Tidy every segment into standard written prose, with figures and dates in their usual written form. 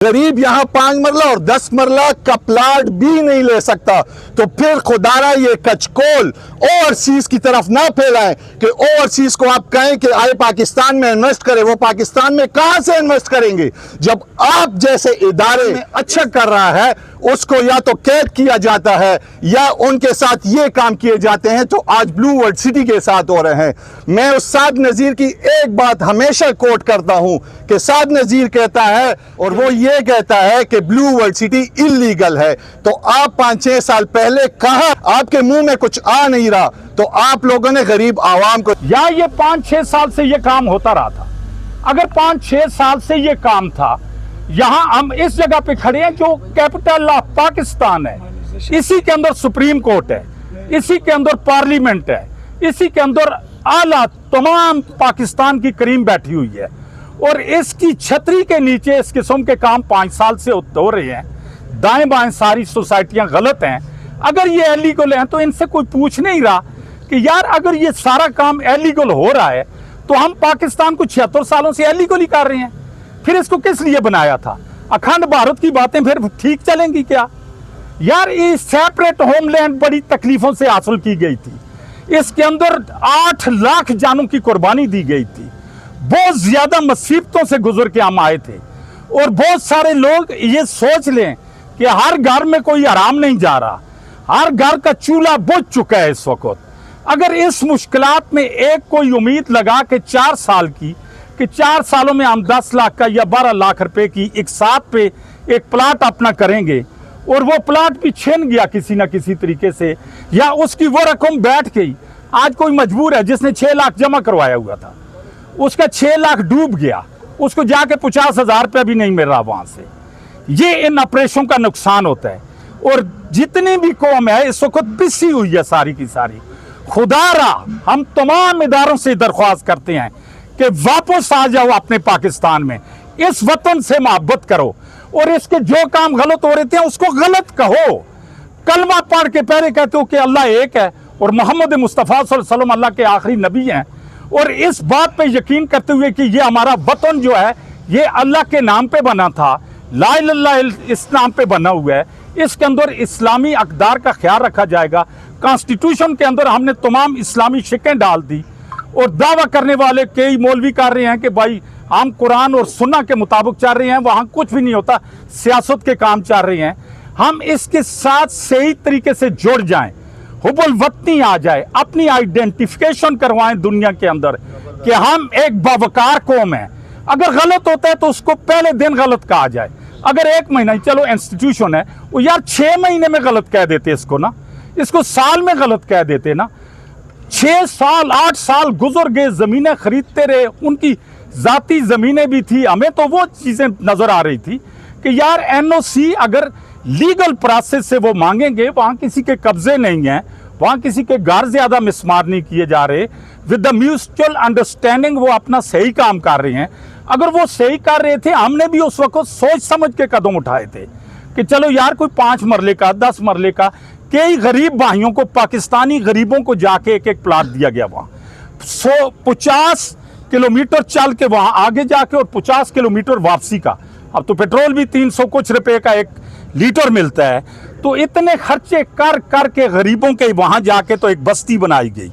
गरीब यहाँ 5 मरला और 10 मरला का प्लाट भी नहीं ले सकता, तो फिर खुदारा ये कचकोल ओवरसीज की तरफ ना फैलाएं कि ओवरसीज को आप कहें कि आए पाकिस्तान में इन्वेस्ट करें। वो पाकिस्तान में कहां से इन्वेस्ट करेंगे जब आप जैसे इदारे में अच्छा कर रहा है उसको या तो कैद किया जाता है या उनके साथ ये काम किए जाते हैं जो आज ब्लू वर्ल्ड सिटी के साथ हो रहे हैं। मैं उस साद नज़ीर की एक बात हमेशा कोट करता हूं कि साद नज़ीर कहता है और वो ये कहता है कि ब्लू वर्ल्ड सिटी इलीगल है। तो आप 5-6 साल पहले कहा आपके मुंह में कुछ आ नहीं रहा तो आप लोगों ने गरीब आवाम को या ये 5-6 साल से ये काम होता रहा था। अगर 5-6 साल से ये काम था, यहाँ हम इस जगह पे खड़े हैं जो कैपिटल ऑफ पाकिस्तान है, इसी के अंदर सुप्रीम कोर्ट है, इसी के अंदर पार्लियामेंट है, इसी के अंदर आला तमाम पाकिस्तान की करीम बैठी हुई है और इसकी छतरी के नीचे इस किस्म के काम 5 साल से हो रहे हैं। दाएं बाएं सारी सोसाइटियां गलत हैं। अगर ये एलीगल हैं तो इनसे कोई पूछ नहीं रहा कि यार अगर ये सारा काम एलीगल हो रहा है तो हम पाकिस्तान को 76 सालों से एलीगल ही कर रहे हैं, फिर इसको किस लिए बनाया था? अखंड भारत की बातें फिर ठीक चलेंगी क्या? यार ये सेपरेट होमलैंड बड़ी तकलीफों से हासिल की गई थी, इसके अंदर 8 लाख जानों की कुर्बानी दी गई थी, बहुत ज्यादा मुसीबतों से गुजर के हम आए थे और बहुत सारे लोग ये सोच लें कि हर घर में कोई आराम नहीं जा रहा, हर घर का चूल्हा बुझ चुका है इस वक्त। अगर इस मुश्किलात में एक कोई उम्मीद लगा के 4 साल की कि 4 सालों में हम 10 लाख का या 12 लाख रुपए की एक साथ पे एक प्लाट अपना करेंगे और वो प्लाट भी छिन गया किसी ना किसी तरीके से या उसकी वो रकम बैठ गई। आज कोई मजबूर है जिसने 6 लाख जमा करवाया हुआ था, उसका 6 लाख डूब गया, उसको जाके 50,000 रुपया भी नहीं मिल रहा वहां से। ये इन ऑपरेशनों का नुकसान होता है और जितनी भी कौम है इस वक्त पिसी हुई है सारी की सारी। खुदारा हम तमाम इदारों से दरख्वास्त करते हैं कि वापस आ जाओ अपने पाकिस्तान में, इस वतन से मोहब्बत करो और इसके जो काम गलत हो रहे थे उसको गलत कहो। कलमा पढ़ के पहले कहते हो कि अल्लाह एक है और मोहम्मद मुस्तफ़ा सल्लल्लाहु अलैहि वसल्लम अल्लाह के आखिरी नबी हैं और इस बात पे यकीन करते हुए कि ये हमारा वतन जो है ये अल्लाह के नाम पे बना था, ला इलाहा इल्लल्लाह इस नाम पे बना हुआ है, इसके अंदर इस्लामी अक़दार का ख्याल रखा जाएगा। कॉन्स्टिट्यूशन के अंदर हमने तमाम इस्लामी शिकें डाल दी और दावा करने वाले कई मौलवी कर रहे हैं कि भाई हम कुरान और सुन्ना के मुताबिक चल रहे हैं, वहाँ कुछ भी नहीं होता, सियासत के काम चल रहे हैं। हम इसके साथ सही तरीके से जुड़ जाएं, हुबुल वतनी आ जाए, अपनी आइडेंटिफिकेशन करवाएं दुनिया के अंदर कि हम एक बावकार कौम है। अगर गलत होता है तो उसको पहले दिन गलत कहा जाए। अगर 1 महीना चलो इंस्टीट्यूशन है वो यार 6 महीने में गलत कह देते इसको ना, इसको साल में गलत कह देते ना। 6 साल 8 साल गुजर गए, जमीनें खरीदते रहे, उनकी जाती जमीनें भी थी, हमें तो वो चीजें नजर आ रही थी कि यार एनओसी अगर लीगल प्रोसेस से वो मांगेंगे, वहां किसी के कब्जे नहीं है, वहां किसी के घर ज्यादा मिसमार नहीं किए जा रहे, विद द म्यूचुअल अंडरस्टैंडिंग वो अपना सही काम कर रहे हैं। अगर वो सही कर रहे थे हमने भी उस वक्त सोच समझ के कदम उठाए थे कि चलो यार कोई 5 मरले का 10 मरले का, कई गरीब भाइयों को, पाकिस्तानी गरीबों को जाके एक प्लाट दिया गया वहां 50 किलोमीटर चल के वहां आगे जाके और 50 किलोमीटर वापसी का। अब तो पेट्रोल भी 300 कुछ रुपए का 1 लीटर मिलता है, तो इतने खर्चे कर कर के गरीबों के वहां जाके तो एक बस्ती बनाई गई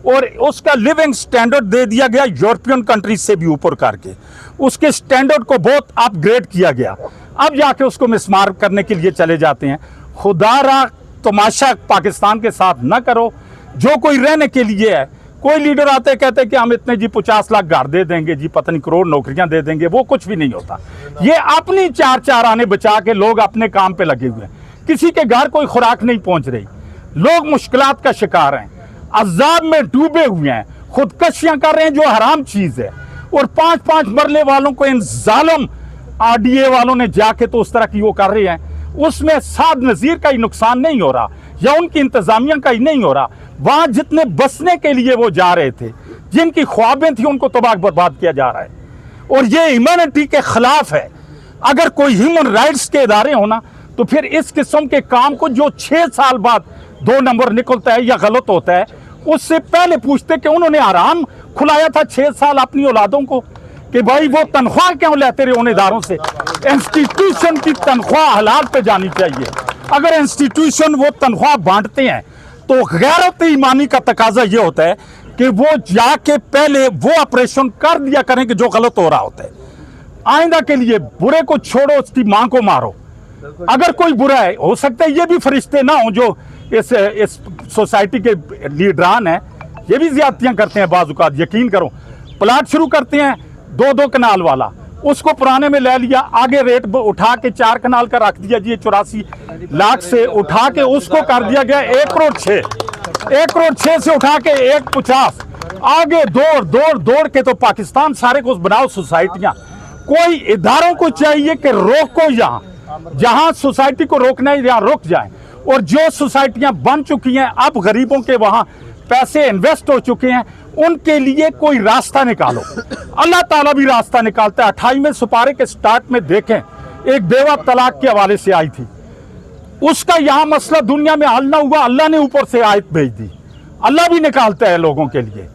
और उसका लिविंग स्टैंडर्ड दे दिया गया यूरोपियन कंट्रीज से भी ऊपर करके, उसके स्टैंडर्ड को बहुत अपग्रेड किया गया। अब जाके उसको मिसमार करने के लिए चले जाते हैं। खुदारा तमाशा पाकिस्तान के साथ न करो। जो कोई रहने के लिए है, कोई लीडर आते कहते कि हम इतने जी 50 लाख घर दे देंगे जी, पता नहीं करोड़ नौकरियां दे देंगे, वो कुछ भी नहीं होता। ये अपनी 4 आने बचा के लोग अपने काम पे लगे हुए हैं, किसी के घर कोई खुराक नहीं पहुंच रही, लोग मुश्किलात का शिकार हैं, अजाब में डूबे हुए हैं, खुदकशियां कर रहे हैं जो हराम चीज है और 5-5 मरले वालों को इन जालिम आरडीए वालों ने जाके तो उस तरह की वो कर रहे हैं। उसमें साद नज़ीर का ही नुकसान नहीं हो रहा या उनकी इंतजामिया का ही नहीं हो रहा, वहां जितने बसने के लिए वो जा रहे थे, जिनकी ख्वाबें थी, उनको तबाह बर्बाद किया जा रहा है और ये ह्यूमैनिटी के खिलाफ है। अगर कोई ह्यूमन राइट्स के इदारे होना तो फिर इस किस्म के काम को जो 6 साल बाद 2 नंबर निकलता है या गलत होता है, उससे पहले पूछते कि उन्होंने आराम खुलाया था 6 साल अपनी औलादों को, कि भाई वो तनख्वाह क्यों लेते रहे उन इदारों से। इंस्टीट्यूशन की तनख्वाह हलाल पे जानी चाहिए। अगर इंस्टीट्यूशन वो तनख्वाह बांटते हैं तो गैरत ईमानी का तकाजा ये होता है कि वो जाके पहले वो ऑपरेशन कर दिया करें कि जो गलत हो रहा होता है। आइंदा के लिए बुरे को छोड़ो, उसकी मां को मारो। अगर कोई बुरा है, हो सकता है ये भी फरिश्ते ना हो जो इस सोसाइटी के लीडरान हैं, ये भी ज्यादतियां करते हैं बाज़ औक़ात। यकीन करो, प्लाट शुरू करते हैं 2-2 कनाल वाला, उसको पुराने में ले लिया, आगे रेट उठा के 4 कनाल का रख दिया जी, 84 लाख से उठा के उसको कर दिया गया 1 करोड़ 6, 1 करोड़ 6 से उठा के 1.50, आगे दौड़ के तो पाकिस्तान सारे को बनाओ सोसाइटियां। कोई इदारों को चाहिए कि रोको, जहां सोसाइटी को रोकना है यहाँ रुक जाए। और जो सोसाइटियां बन चुकी हैं, अब गरीबों के वहां पैसे इन्वेस्ट हो चुके हैं, उनके लिए कोई रास्ता निकालो। अल्लाह ताला भी रास्ता निकालता है। 28वें सुपारे के स्टार्ट में देखें, एक बेवा तलाक के हवाले से आई थी, उसका यहां मसला दुनिया में हल ना हुआ, अल्लाह ने ऊपर से आयत भेज दी। अल्लाह भी निकालता है लोगों के लिए।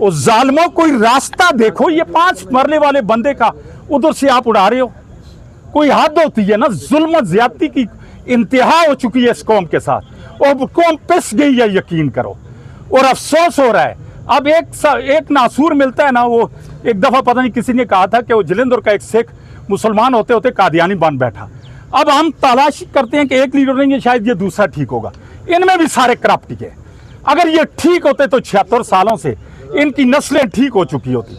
उस जालिमों कोई रास्ता देखो। ये 5 मरने वाले बंदे का उधर से आप उड़ा रहे हो, कोई हद होती है ना। जुल्म ज्यादती की इंतहा हो चुकी है इस कौम के साथ, और कौम पिस गई है, यकीन करो। और अफसोस हो रहा है। अब एक नासूर मिलता है ना, वो एक दफा पता नहीं किसी ने कहा था कि वो जलंधर का एक सिख मुसलमान होते होते कादियानी बन बैठा। अब हम तलाश करते हैं कि एक लीडर नहीं है, शायद ये दूसरा ठीक होगा। इनमें भी सारे करप्ट है। अगर ये ठीक होते तो 76 सालों से इनकी नस्लें ठीक हो चुकी होती।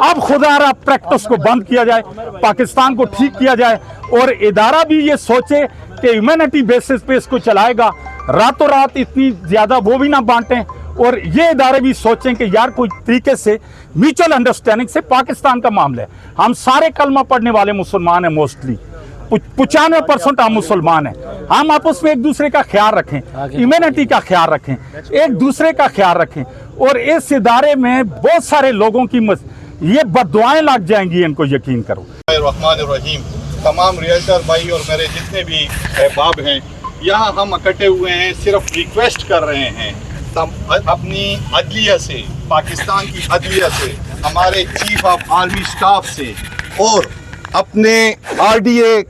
अब खुदारा प्रैक्टिस को बंद किया जाए, पाकिस्तान को ठीक किया जाए, और इदारा भी ये सोचे कि ह्यूमैनिटी बेसिस पे इसको चलाएगा। रातों रात इतनी ज्यादा वो भी ना बांटें, और ये इदारे भी सोचें कि यार कोई तरीके से म्यूचुअल अंडरस्टैंडिंग से, पाकिस्तान का मामला है, हम सारे कलमा पढ़ने वाले मुसलमान हैं, मोस्टली 95% हम मुसलमान हैं। हम आपस में एक दूसरे का ख्याल रखें, ह्यूमैनिटी का ख्याल रखें, एक दूसरे का ख्याल रखें। और इस इदारे में बहुत सारे लोगों की ये बददुआएं लग जाएंगी, इनको यकीन करो। रहमान तमाम रियल्टर भाई और मेरे जितने भी अहबाब हैं, यहाँ हम इकट्ठे हुए हैं, सिर्फ रिक्वेस्ट कर रहे हैं अपनी अदलिया से, पाकिस्तान की अदलिया से, हमारे चीफ ऑफ आर्मी स्टाफ से, और अपने RDA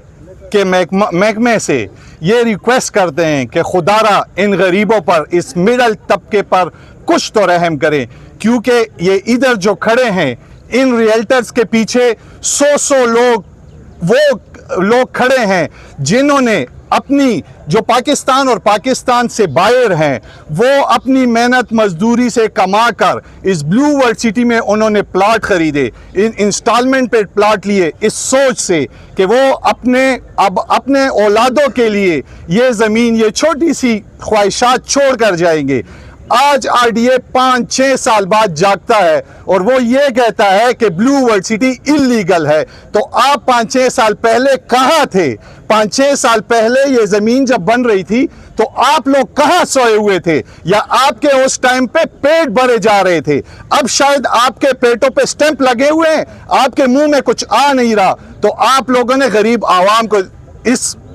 के महकमे से ये रिक्वेस्ट करते हैं कि खुदारा इन गरीबों पर, इस मिडल तबके पर कुछ तो रहम करें। क्योंकि ये इधर जो खड़े हैं, इन रियल्टर्स के पीछे 100 लोग, वो लोग खड़े हैं जिन्होंने अपनी, जो पाकिस्तान और पाकिस्तान से बाहर हैं, वो अपनी मेहनत मजदूरी से कमा कर इस ब्लू वर्ल्ड सिटी में उन्होंने प्लाट खरीदे, इंस्टॉलमेंट पे प्लाट लिए, इस सोच से कि वो अपने औलादों के लिए ये ज़मीन, ये छोटी सी ख्वाहिशात छोड़ कर जाएंगे। आज RDA 5-6 साल बाद जागता है और वो ये कहता है कि ब्लू वर्ल्ड सिटी इल्लीगल है। तो आप 5-6 साल पहले कहाँ थे? 5-6 साल पहले ये ज़मीन जब बन रही थी तो आप लोग कहाँ सोए हुए थे? या आपके उस टाइम पे पेट भरे जा रहे थे? अब शायद आपके पेटों पे स्टैंप लगे हुए हैं, आपके मुंह में कुछ आ नहीं रहा, तो आप लोगों ने गरीब आवाम को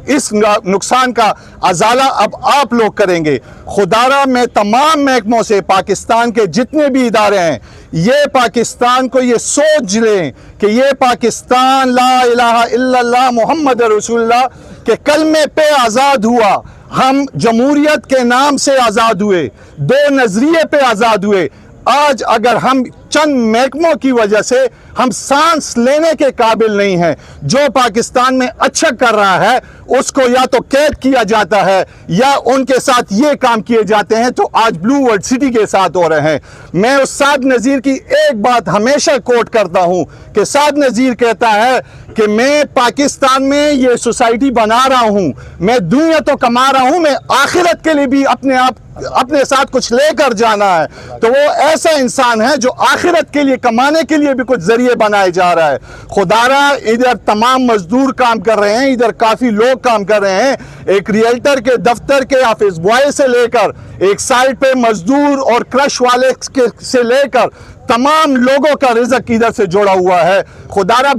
इस नुकसान का अजाला अब आप लोग करेंगे। खुदारा में तमाम महकमों से, पाकिस्तान के जितने भी इदारे हैं, ये पाकिस्तान को ये सोच लें कि ये पाकिस्तान ला इलाहा इल्लल्लाह मुहम्मद रसूलुल्लाह के कलमे पे आज़ाद हुआ। हम जमहूरियत के नाम से आज़ाद हुए, 2 नज़रिए पे आज़ाद हुए। आज अगर हम चंद महकमों की वजह से हम सांस लेने के काबिल नहीं हैं, जो पाकिस्तान में अच्छा कर रहा है उसको या तो कैद किया जाता है या उनके साथ ये काम किए जाते हैं, तो आज ब्लू वर्ल्ड सिटी के साथ हो रहे हैं। मैं उस साद नज़ीर की एक बात हमेशा कोट करता हूं कि साद नज़ीर कहता है कि मैं पाकिस्तान में ये सोसाइटी बना रहा हूं, मैं दुनिया तो कमा रहा हूं, मैं आखिरत के लिए भी अपने साथ कुछ लेकर जाना है। तो वो ऐसा इंसान है जो आखिरत के लिए, कमाने के लिए भी कुछ जरिए बनाए जा रहा है। खुदारा इधर तमाम मजदूर काम कर रहे हैं, इधर काफी लोग काम कर रहे हैं, एक रियल्टर के दफ्तर के ऑफिस बॉय से लेकर, एक साइड पे मजदूर और क्रश वाले से लेकर तमाम लोगों का रिज़्क इधर से जुड़ा हुआ है। खुदारा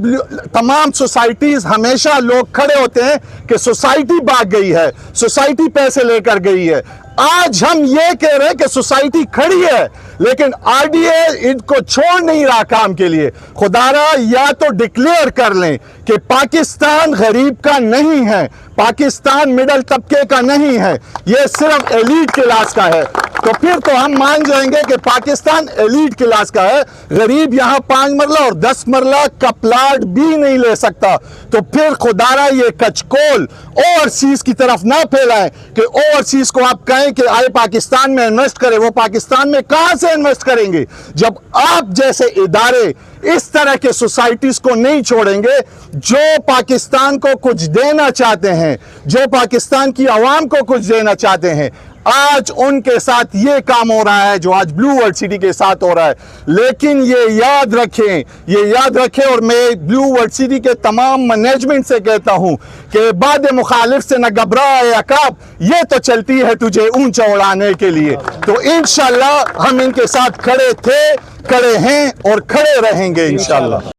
तमाम सोसाइटीज़, हमेशा लोग खड़े होते हैं कि सोसाइटी भाग गई है, सोसाइटी पैसे लेकर गई है। आज हम ये कह रहे हैं कि सोसाइटी खड़ी है, लेकिन आरडीए इनको छोड़ नहीं रहा काम के लिए। खुदारा या तो डिक्लेयर कर लें कि पाकिस्तान गरीब का नहीं है, पाकिस्तान मिडिल तबके का नहीं है, ये सिर्फ एलीट क्लास का है, तो फिर तो हम मान जाएंगे कि पाकिस्तान एलीट क्लास का है। गरीब यहाँ 5 मरला और 10 मरला का प्लाट भी नहीं ले सकता। तो फिर खुदारा ये कचकोल ओवरसीज की तरफ ना फैलाएं कि ओवरसीज को आप कहें कि आए पाकिस्तान में इन्वेस्ट करें। वो पाकिस्तान में कहां से इन्वेस्ट करेंगे जब आप जैसे इदारे इस तरह के सोसाइटीज को नहीं छोड़ेंगे जो पाकिस्तान को कुछ देना चाहते हैं, जो पाकिस्तान की आवाम को कुछ देना चाहते हैं। आज उनके साथ ये काम हो रहा है जो आज ब्लू वर्ल्ड सिटी के साथ हो रहा है। लेकिन ये याद रखें और मैं ब्लू वर्ल्ड सिटी के तमाम मैनेजमेंट से कहता हूं कि बाद मुखालिफ से न घबरा अकाब, ये तो चलती है तुझे ऊंचा उड़ाने के लिए। तो इंशाल्लाह हम इनके साथ खड़े थे, खड़े हैं और खड़े रहेंगे इंशाल्लाह।